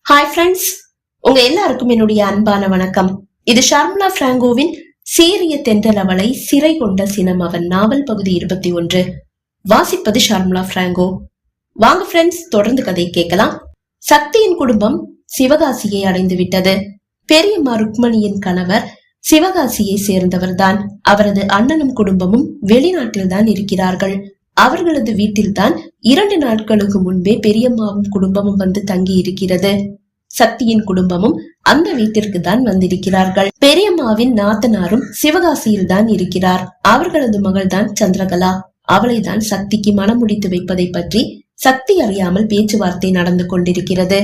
Hi friends, உங்க எல்லாருக்கும் என்னுடைய அன்பான வணக்கம். இது ஷர்மிளா பிராங்கோவின் சீரிய தென்றல் அவளை சிறை கொண்ட சினம் அவன் நாவல் பகுதி 21. வாசிப்பது ஷர்மிளா பிராங்கோ. வாங்க ஃப்ரெண்ட்ஸ், தொடர்ந்து கதை கேட்கலாம். சக்தியின் குடும்பம் சிவகாசியை அடைந்து விட்டது. பெரியம்மா ருக்மணியின் கணவர் சிவகாசியை சேர்ந்தவர்தான். அவரது அண்ணனும் குடும்பமும் வெளிநாட்டில் தான் இருக்கிறார்கள். அவர்களது வீட்டில்தான் 2 நாட்களுக்கு முன்பே பெரியம்மாவும் குடும்பமும் வந்து தங்கி இருக்கிறது. சக்தியின் குடும்பமும் அந்த வீட்டிற்கு தான் வந்திருக்கிறார்கள். பெரியம்மாவின் நாத்தனாரும் சிவகாசியில் தான் இருக்கிறார். அவர்களது மகள் தான் சந்திரகலா. அவளை தான் சக்திக்கு மனம் முடித்து வைப்பதை பற்றி சக்தி அறியாமல் பேச்சுவார்த்தை நடந்து கொண்டிருக்கிறது.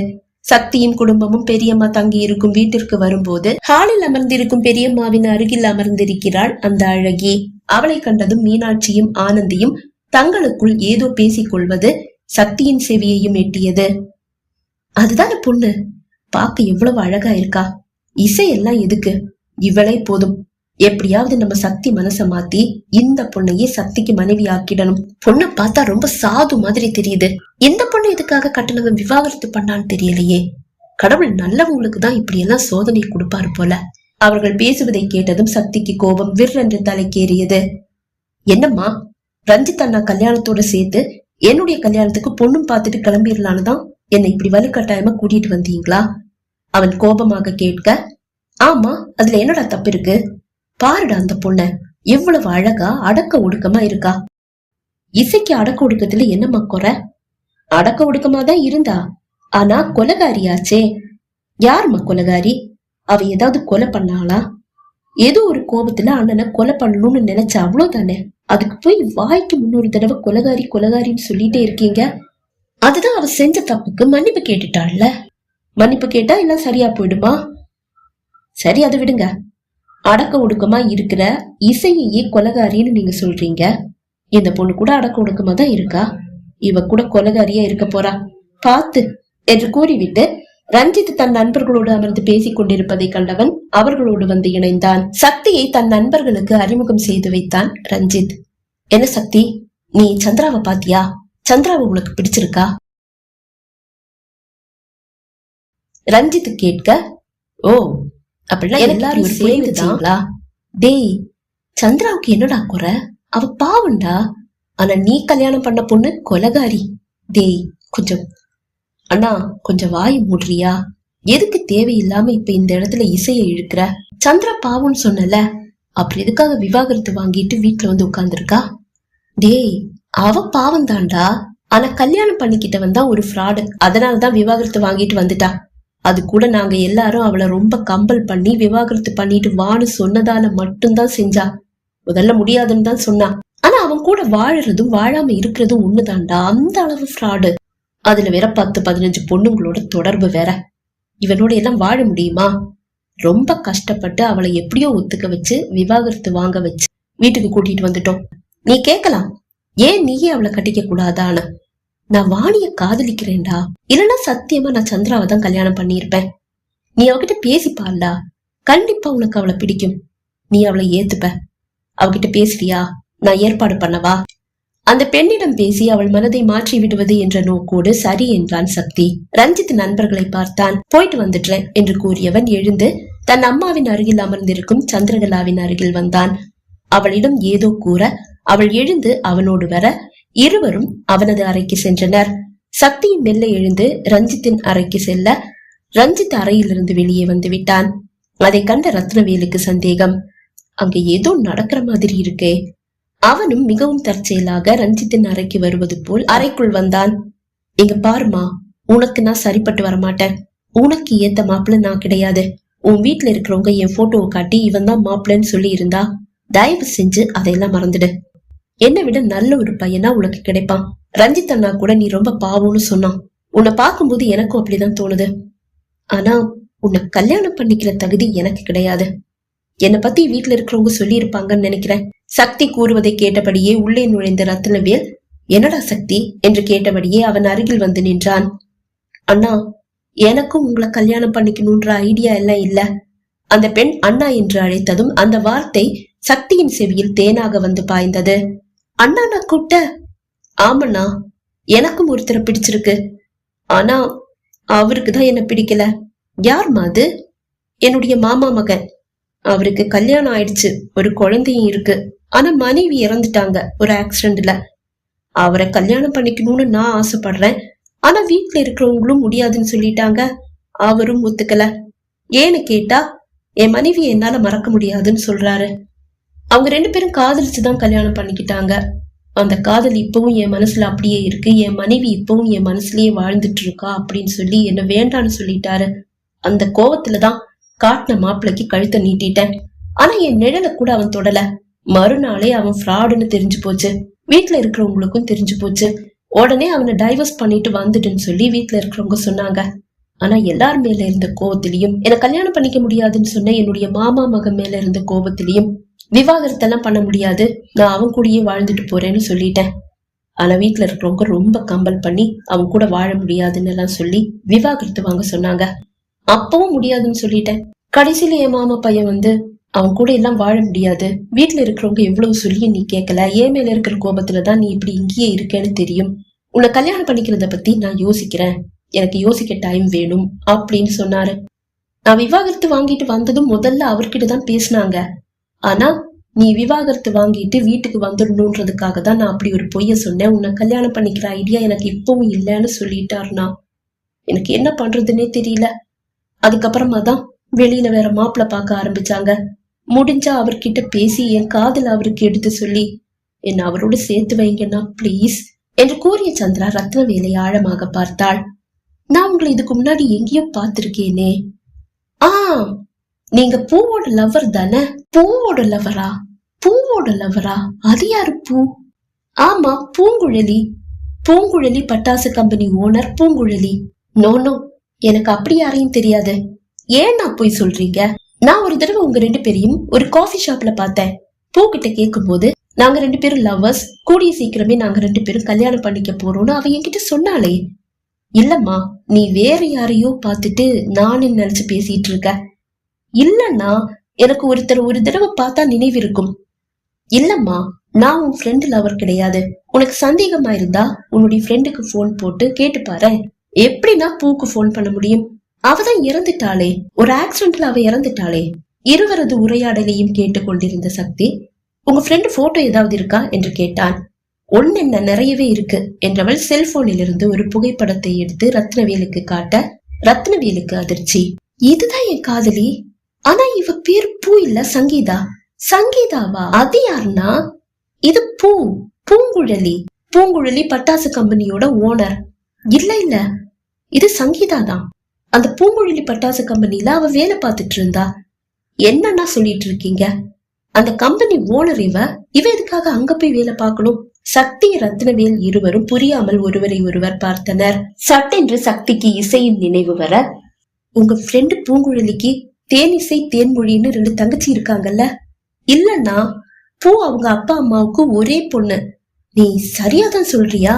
சக்தியின் குடும்பமும் பெரியம்மா தங்கி இருக்கும் வீட்டிற்கு வரும்போது ஹாலில் அமர்ந்திருக்கும் பெரியம்மாவின் அருகில் அமர்ந்திருக்கிறாள் அந்த அழகி. அவளை கண்டதும் மீனாட்சியும் ஆனந்தியும் தங்களுக்குள் ஏதோ பேசிக் கொள்வது சக்தியின் செவியையும் எட்டியது. அதுதான பொண்ணு, பார்க்க எவ்வளவு அழகா இருக்கா. இசையெல்லாம் எதுக்கு, இவளே போதும். எப்படியாவது நம்ம சக்தி மனச மாத்தி இந்த பொண்ணையே சக்திக்கு மனைவி ஆக்கிடணும். பொண்ணை பார்த்தா ரொம்ப சாது மாதிரி தெரியுது. இந்த பொண்ணு எதுக்காக கட்டணவன் விவாகரத்து பண்ணான்னு தெரியலையே. கடவுள் நல்லவங்களுக்கு தான் இப்படி எல்லாம் சோதனை கொடுப்பாரு போல. அவர்கள் பேசுவதை கேட்டதும் சக்திக்கு கோபம் விற்றென்று தலைக்கேறியது. என்னம்மா, ரஞ்சித் அண்ணா கல்யாணத்தோட சேர்த்து என்னுடைய கல்யாணத்துக்கு பொண்ணும் பார்த்துட்டு கிளம்பிடலான்னு தான் என்னை இப்படி வலுக்கட்டாயமா கூட்டிட்டு வந்தீங்களா? அவன் கோபமாக கேட்க, ஆமா, அதுல என்னடா தப்பு இருக்கு? பாருடா அந்த பொண்ண, எவ்வளவு அழகா அடக்க ஒடுக்கமா இருக்கா. இசைக்கு அடக்க ஒடுக்கத்துல என்னம்மா குறை? அடக்க ஒடுக்கமா தான் இருந்தா, ஆனா கொலைகாரியாச்சே. யாருமா கொலைகாரி? அவ ஏதாவது கொலை பண்ணாளா? ஏதோ ஒரு கோபத்துல அண்ணனை கொலை பண்ணணும்னு நினைச்ச, அவ்வளவுதானே. அதுக்கு போய் வாய்க்கு 300 தடவை கொலைகாரி கொலைகாரின்னு சொல்லிட்டே இருக்கீங்க. அதுதான் அவ செஞ்ச தப்புக்கு மன்னிப்பு கேட்டுட்டாள்ல. மன்னிப்பு கேட்டா எல்லாம் சரியா போயிடுமா? சரி, அதை விடுங்க. அடக்க ஒடுக்கமா இருக்கிற இசையையே கொலைகாரின்னு நீங்க சொல்றீங்க. இந்த பொண்ணு கூட அடக்க ஒடுக்கமா தான் இருக்கா. இவ கூட கொலைகாரியா இருக்க போறா பாத்து என்று கூறிவிட்டு ரஞ்சித் தன் நண்பர்களோடு அமர்ந்து பேசிக் கொண்டிருப்பதை கண்டவன் அவர்களோடு வந்து இணைந்தான். சக்தியை தன் நண்பர்களுக்கு அறிமுகம் செய்து வைத்தான் ரஞ்சித். என்ன சக்தி, நீ சந்திராவை பாத்தியா? சந்திராவை உனக்கு பிடிச்சிருக்கா? ரஞ்சித் கேட்க, ஓ, அப்படின்னா எல்லாரும் சேர்ந்துட்டாங்களா? டேய், சந்திராவுக்கு என்னடா குறை? அவ பாவண்டா. ஆனா நீ கல்யாணம் பண்ண பொண்ணு கொலைகாரி. டேய், கொஞ்சம் அண்ணா, கொஞ்சம் வாய் மூடுறியா? எதுக்கு தேவையில்லாம இப்ப இந்த இடத்துல இசையை இழுக்கிற? சந்திரா பாவம்னு சொன்னல, அப்படி எதுக்காக விவாகரத்து வாங்கிட்டு வீட்டுல வந்து உட்கார்ந்துருக்கா? டேய், அவ பாவம் தான்டா. ஆனா கல்யாணம் பண்ணிக்கிட்டவன் தான் ஒரு ஃப்ராடு. அதனாலதான் விவாகரத்து வாங்கிட்டு வந்துட்டா. அது கூட நாங்க எல்லாரும் அவளை ரொம்ப கம்பல் பண்ணி விவாகரத்து பண்ணிட்டு வான்னு சொன்னதால மட்டும்தான் செஞ்சா. முதல்ல முடியாதுன்னு தான் சொன்னா. ஆனா அவன் கூட வாழறதும் வாழாம இருக்கிறதும் ஒண்ணுதான்டா. அந்த அளவு ஃப்ராடு. அதுல வேற 10-15 பொண்ணுங்களோட தொடர்பு வேற. இவனோட எல்லாம் வாழ முடியுமா? ரொம்ப கஷ்டப்பட்டு அவளை எப்படியோ ஒத்துக்க வச்சு விவாகரத்து வாங்க வச்சு வீட்டுக்கு கூட்டிட்டு வந்துட்டோம். நீ கேட்கலாம், ஏன் நீயே அவளை கட்டிக்க கூடாதான்னு. நான் வாணிய காதலிக்கிறேன்டா. இல்லைன்னா சத்தியமா நான் சந்திராவை தான் கல்யாணம் பண்ணியிருப்பேன். நீ அவகிட்ட பேசிப்பாள்டா, கண்டிப்பா உனக்கு அவளை பிடிக்கும். நீ அவளை ஏத்துப்ப. அவகிட்ட பேசுறியா? நான் ஏற்பாடு பண்ணவா? அந்த பெண்ணிடம் பேசி அவள் மனதை மாற்றி விடுவது என்ற நோக்கோடு சரி என்றான் சக்தி. ரஞ்சித் நண்பர்களை பார்த்தான். போயிட்டு வந்துட்டேன் என்று கூறியவன் எழுந்து தன் அம்மாவின் அருகில் அமர்ந்திருக்கும் சந்திரகலாவின் அருகில் வந்தான். அவளிடம் ஏதோ கூற அவள் எழுந்து அவனோடு வர இருவரும் அவனது அறைக்கு சென்றனர். சக்தியும் மெல்ல எழுந்து ரஞ்சித்தின் அறைக்கு செல்ல ரஞ்சித் அறையிலிருந்து வெளியே வந்து விட்டான். அதை கண்ட ரத்னவேலுக்கு சந்தேகம். அங்க ஏதோ நடக்கிற மாதிரி இருக்கே. அவனும் மிகவும் தற்செயலாக ரஞ்சித்தின் அறைக்கு வருவது போல் அறைக்குள் வந்தான். இங்க பாருமா, உனக்கு நான் சரிப்பட்டு வரமாட்டேன். உனக்கு ஏத்த மாப்பிள்ள நான் கிடையாது. உன் வீட்டுல இருக்கிறவங்க என் போட்டோவை காட்டி இவன் தான் மாப்பிள்ளன்னு சொல்லி இருந்தா தயவு செஞ்சு அதையெல்லாம் மறந்துடு. என்னை விட நல்ல ஒரு பையனா உனக்கு கிடைப்பான். ரஞ்சித் அண்ணா கூட நீ ரொம்ப பாவம்னு சொன்னான். உன்னை பார்க்கும்போது எனக்கும் அப்படிதான் தோணுது. ஆனா உன்னை கல்யாணம் பண்ணிக்கிற தகுதி எனக்கு கிடையாது. என்னை பத்தி வீட்டுல இருக்கிறவங்க சொல்லி இருப்பாங்கன்னு நினைக்கிறேன். சக்தி கூறுவதை கேட்டபடியே உள்ளே நுழைந்த ரத்னவேல், என்னடா சக்தி என்று கேட்டபடியே அவன் அருகில் வந்து நின்றான். அண்ணா, எனக்கும் உங்களை கல்யாணம் பண்ணிக்கணும்ன்ற ஐடியா எல்லாம் இல்ல. அந்த பெண் அண்ணா என்று அழைத்ததும் அந்த வார்த்தை சக்தியின் செவியில் தேனாக வந்து பாய்ந்தது. அண்ணா நான் கூப்பிட்ட? ஆமண்ணா, எனக்கும் ஒருத்தரை பிடிச்சிருக்கு. ஆனா அவருக்குதான் என்ன பிடிக்கல. யாருமா அது? என்னுடைய மாமா மகன். அவருக்கு கல்யாணம் ஆயிடுச்சு, ஒரு குழந்தையும் இருக்கு. ஆனா மனைவி இறந்துட்டாங்க ஒரு ஆக்சிடென்ட்ல. அவரை கல்யாணம் பண்ணிக்கணும்னு நான் ஆசைப்படுறேன். ஆனா வீட்டுல இருக்கிறவங்களும் முடியாதுன்னு சொல்லிட்டாங்க. அவரும் ஒத்துக்கல. ஏன்னு கேட்டா என் மனைவி என்னால மறக்க முடியாதுன்னு சொல்றாரு. அவங்க 2 பேரும் காதலிச்சுதான் கல்யாணம் பண்ணிக்கிட்டாங்க. அந்த காதல் இப்பவும் என் மனசுல அப்படியே இருக்கு. என் மனைவி இப்பவும் என் மனசுலயே வாழ்ந்துட்டு இருக்கா அப்படின்னு சொல்லி என்ன வேண்டான்னு சொல்லிட்டாரு. அந்த கோவத்துலதான் காட்டின மாப்பிளைக்கு கழுத்தை நீட்டிட்டேன். ஆனா என் நிழல கூட அவன் தொடல. மறுநாளே அவன் ஃப்ராடுன்னு தெரிஞ்சு போச்சு. வீட்டுல இருக்கிறவங்களுக்கும் தெரிஞ்சு போச்சு. உடனே அவனை டைவர்ஸ் பண்ணிட்டு வந்துட்டுன்னு சொல்லி வீட்டுல இருக்கிறவங்க சொன்னாங்க. ஆனா எல்லார் மேல இருந்த கோபத்திலையும் என்ன கல்யாணம் பண்ணிக்க முடியாதுன்னு சொன்ன என்னுடைய மாமா மகன் மேல இருந்த கோபத்திலையும் விவாகரத்தெல்லாம் பண்ண முடியாது, நான் அவன் கூடயே வாழ்ந்துட்டு போறேன்னு சொல்லிட்டேன். ஆனா வீட்டுல இருக்கிறவங்க ரொம்ப கம்பல் பண்ணி அவன் கூட வாழ முடியாதுன்னு எல்லாம் சொல்லி விவாகரத்து வாங்க சொன்னாங்க. அப்பவும் முடியாதுன்னு சொல்லிட்டேன். கடைசியில என் மாமா பையன் வந்து அவன் கூட எல்லாம் வாழ முடியாது, வீட்டுல இருக்கிறவங்க எவ்வளவு சொல்லி நீ கேட்கல, என் மேல இருக்கிற கோபத்துலதான் நீ இப்படி இங்கேயே இருக்கேன்னு தெரியும், உன்னை கல்யாணம் பண்ணிக்கிறத பத்தி நான் யோசிக்கிறேன், எனக்கு யோசிக்க டைம் வேணும் அப்படின்னு சொன்னாரு. நான் விவாகரத்து வாங்கிட்டு வந்ததும் முதல்ல அவர்கிட்ட தான் பேசினாங்க. ஆனா நீ விவாகரத்து வாங்கிட்டு வீட்டுக்கு வந்துடணும்ன்றதுக்காக தான் நான் அப்படி ஒரு பொய்ய சொன்னேன், உன்னை கல்யாணம் பண்ணிக்கிற ஐடியா எனக்கு இப்பவும் இல்லைன்னு சொல்லிட்டாருனா எனக்கு என்ன பண்றதுன்னே தெரியல. அதுக்கப்புறமா தான் வெளியில வேற மாப்பிள்ள பார்க்க ஆரம்பிச்சாங்க. முடிஞ்சா அவர்கிட்ட பேசி என் காதல் அவருக்கு எடுத்து சொல்லி என்ன அவரோட சேர்த்து வைங்கன்னா பிளீஸ் என்று கூறிய சந்திரா ரத்னவேலை ஆழமாக பார்த்தாள். நான் உங்களை இதுக்கு முன்னாடி எங்கேயோ பார்த்திருக்கேனே. நீங்க பூவோட லவர் தானே? பூவோட லவரா? பூவோட லவரா? அது யாரு பூ? ஆமா, பூங்குழலி. பூங்குழலி பட்டாசு கம்பெனி ஓனர் பூங்குழலி. நோ, எனக்கு அப்படி யாரையும் தெரியாது. ஏன் நான் போய் சொல்றீங்க? நான் ஒரு தடவை உங்க 2 பேரையும் ஒரு காஃபி ஷாப்ல பார்த்தேன். பூ கிட்ட கேட்கும் போது நாங்க 2 பேரும் லவ்வர்ஸ், கூடிய சீக்கிரமே நாங்க 2 பேரும் கல்யாணம் பண்ணிக்க போறோம்னு அவ என்கிட்ட சொன்னாலே. இல்லம்மா, நீ வேற யாரையோ பார்த்துட்டு நானு நினைச்சு பேசிட்டு இருக்க. இல்லன்னா எனக்கு ஒருத்தர் ஒரு தடவை பார்த்தா நினைவு இருக்கும். இல்லம்மா, நான் உன் ஃப்ரெண்ட் லவர் கிடையாது. உனக்கு சந்தேகமா இருந்தா உன்னுடைய ஃப்ரெண்டுக்கு போன் போட்டு கேட்டு பாரு. எப்படின்னா பூக்கு போன் பண்ண முடியும்? அவதான் இறந்துட்டாளே, ஒரு ஆக்சிடென்ட்ல அவ இறந்துட்டாளே. இருவரது உரையாடலையும் கேட்டுக்கொண்டிருந்த சக்தி, உங்க ஃப்ரெண்டு போட்டோ ஏதாவது இருக்கா என்று கேட்டான். ஒன்னு என்ன, நிறையவே இருக்கு என்றவள் செல்போனில் இருந்து ஒரு புகைப்படத்தை எடுத்து ரத்னவேலுக்கு காட்ட, ரத்னவேலுக்கு அதிர்ச்சி. இதுதான் என் காதலி. ஆனா இவ பேர் பூ இல்ல, சங்கீதா. சங்கீதாவா? அது யாருன்னா இது பூங்குழலி. பூங்குழலி பட்டாசு கம்பெனியோட ஓனர். இல்ல, இது சங்கீதா தான். அந்த பூங்குழலி பட்டாசு கம்பெனில அவ வேலை பார்த்துட்டு இருந்தா. என்னன்னா சொல்லிட்டு இருக்கீங்க? அந்த கம்பெனி ஓனர் இவ எதுக்காக அங்க போய் வேலை பார்க்கணும்? சக்தி ரத்னவேல் இருவரும் புரியாமல் ஒருவரை ஒருவர் பார்த்தனர். சட்டென்று சக்திக்கு இசையின் நினைவு வர, உங்க ஃப்ரெண்டு பூங்குழலிக்கு தேனிசை தேன்மொழின்னு 2 தங்கச்சி இருக்காங்கல்ல? இல்லன்னா பூ அவங்க அப்பா அம்மாவுக்கு ஒரே பொண்ணு. நீ சரியாதான் சொல்றியா?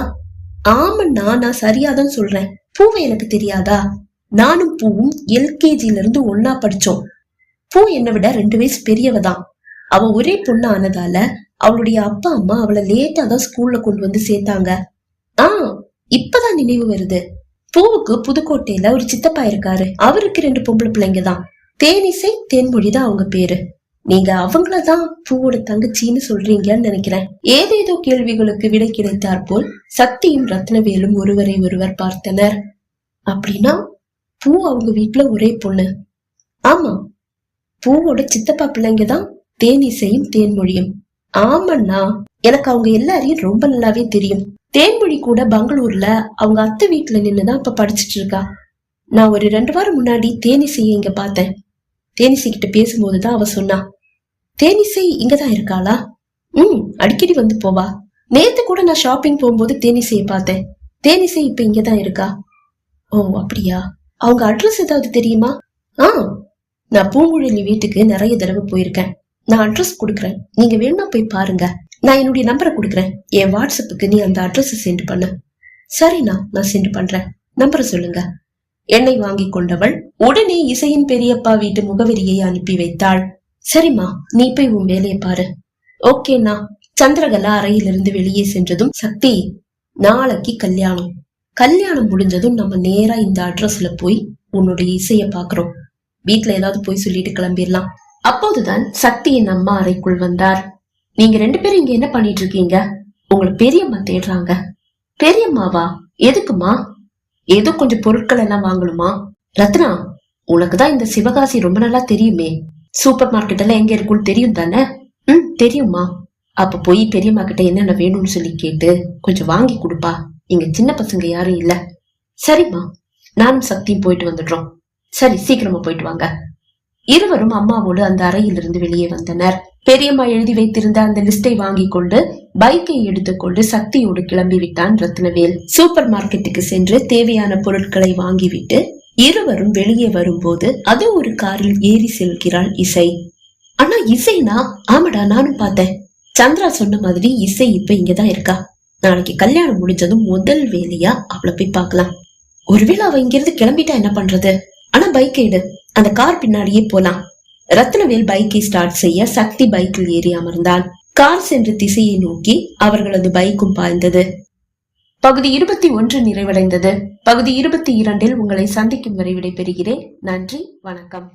ஆமண்ணா, நான் சரியாதான் சொல்றேன். பூவை எனக்கு தெரியாதா? நானும் பூவும் எல்கேஜில இருந்து ஒன்னா படிச்சோம். பூ என்னை விட 2 வயசு பெரியவதான். அவ ஒரே பொண்ணு ஆனதால அவளுடைய அப்பா அம்மா அவளை லேட்டா தான் ஸ்கூல்ல கொண்டு வந்து சேர்த்தாங்க. இப்பதான் நினைவு வருது. பூவுக்கு புதுக்கோட்டையில ஒரு சித்தப்பா இருக்காரு. அவருக்கு 2 பொம்பளை பிள்ளைங்க தான். தேனிசை தேன்மொழிதான் அவங்க பேரு. நீங்க அவங்களதான் பூவோட தங்கச்சின்னு சொல்றீங்கன்னு நினைக்கிறேன். ஏதேதோ கேள்விகளுக்கு விடை கிடைத்தாற் போல் சக்தியும் ரத்னவேலும் ஒருவரை ஒருவர் பார்த்தனர். அப்படின்னா பூ அவங்க வீட்டுல ஒரே பொண்ணு. ஆமா, பூவோட சித்தப்பா பிள்ளைங்கதான் தேனிசையும் தேன்மொழியும். ஆமண்ணா, எனக்கு அவங்க எல்லாரையும் ரொம்ப நல்லாவே தெரியும். தேன்மொழி கூட பெங்களூர்ல அவங்க அத்தை வீட்டுல நின்னுதான் இப்ப படிச்சுட்டு இருக்கா. நான் ஒரு 2 வாரம் முன்னாடி தேனிசைய இங்க பார்த்தேன். தேனிசை கிட்ட பேசும்போதுதான் அவ சொன்னா, தேனிசை இங்கதான் இருக்காளா? அடிக்கடி வந்து போவா. நேத்து கூட நான் ஷாப்பிங் போகும்போது தேனிசைய பார்த்தேன். தேனிசை இப்ப இங்கதான் இருக்கா. ஓ அப்படியா? அவங்க அட்ரஸ் ஏதாவது தெரியுமா? நான் பூங்குழலி வீட்டுக்கு நிறைய தடவை போயிருக்கேன். நான் அட்ரஸ் கொடுக்கறேன், நீங்க வேணுமா போய் பாருங்க. நான் என்னுடைய நம்பரை கொடுக்கறேன். என் வாட்ஸ்அப்புக்கு நீ அந்த அட்ரஸ் சென்ட் பண்ணு. சரிண்ணா, நான் சென்ட் பண்றேன். நம்பரை சொல்லுங்க. எண்ணெய் வாங்கி கொண்டவள் உடனே இசையின் பெரியப்பா வீட்டு முகவரியை அனுப்பி வைத்தாள். சரிம்மா, நீ போய் உன் வேலையை பாரு. ஓகேண்ணா. சந்திரகலா அறையிலிருந்து வெளியே சென்றதும், சக்தி, நாளைக்கு கல்யாணம். கல்யாணம் முடிஞ்சதும் நம்ம நேரா இந்த அட்ரஸ்ல போய் உன்னுடைய இசைய பாக்குறோம். வீட்டுல ஏதாவது போய் சொல்லிட்டு கிளம்பிடலாம். அப்போதுதான் சக்தியின் அம்மா அறைக்குள் வந்தார். நீங்க 2 பேரும் இங்க என்ன பண்ணிட்டு இருக்கீங்க? உங்களை பெரியம்மா தேடுறாங்க. பெரியம்மாவா? எதுக்குமா? ஏதோ கொஞ்சம் பொருட்கள் எல்லாம் வாங்கணுமா? ரத்னா, உனக்குதான் இந்த சிவகாசி ரொம்ப நல்லா தெரியுமே. சூப்பர் மார்க்கெட் எல்லாம் எங்க இருக்குன்னு தெரியும் தானே? தெரியுமா? அப்ப போய் பெரியம்மா கிட்ட என்னென்ன வேணும்னு சொல்லி கேட்டு கொஞ்சம் வாங்கி கொடுப்பா. இங்க சின்ன பசங்க யாரும் இல்ல. சரிம்மா, நானும் சக்தியும் போயிட்டு வந்துடுறோம். சரி, சீக்கிரமா போயிட்டு வாங்க. இருவரும் அம்மாவோடு அந்த அறையிலிருந்து வெளியே வந்தனர். பெரியம்மா எழுதி வைத்திருந்த அந்த லிஸ்டை வாங்கி கொண்டு பைக்கை எடுத்துக்கொண்டு சக்தியோடு கிளம்பி விட்டான் ரத்னவேல். சூப்பர் மார்க்கெட்டுக்கு சென்று தேவையான பொருட்களை வாங்கிவிட்டு இருவரும் வெளியே வரும்போது அது ஒரு காரில் ஏறி செல்கிறாள் இசை. ஆனா இசைனா? ஆமாடா, நானும் பார்த்தேன். சந்திரா சொன்ன மாதிரி இசை இப்ப இங்கதான் இருக்கா. நாளைக்கு கல்யாணம் முடிஞ்சதும் முதல் வேலையா அவளை போய் பார்க்கலாம். ஒருவேளை அவ இங்கிருந்து கிளம்பிட்டா என்ன பண்றது? ஆனா பைக் எடு, அந்த கார் பின்னாடியே போலாம். ரத்னவேல் பைக்கை ஸ்டார்ட் செய்ய சக்தி பைக்கில் ஏறி அமர்ந்தான். கார் சென்ற திசையை நோக்கி அவர்களது பைக்கும் பாய்ந்தது. பகுதி 21 நிறைவடைந்தது. பகுதி 22 உங்களை சந்திக்கும் வரை விடைபெறுகிறேன். நன்றி, வணக்கம்.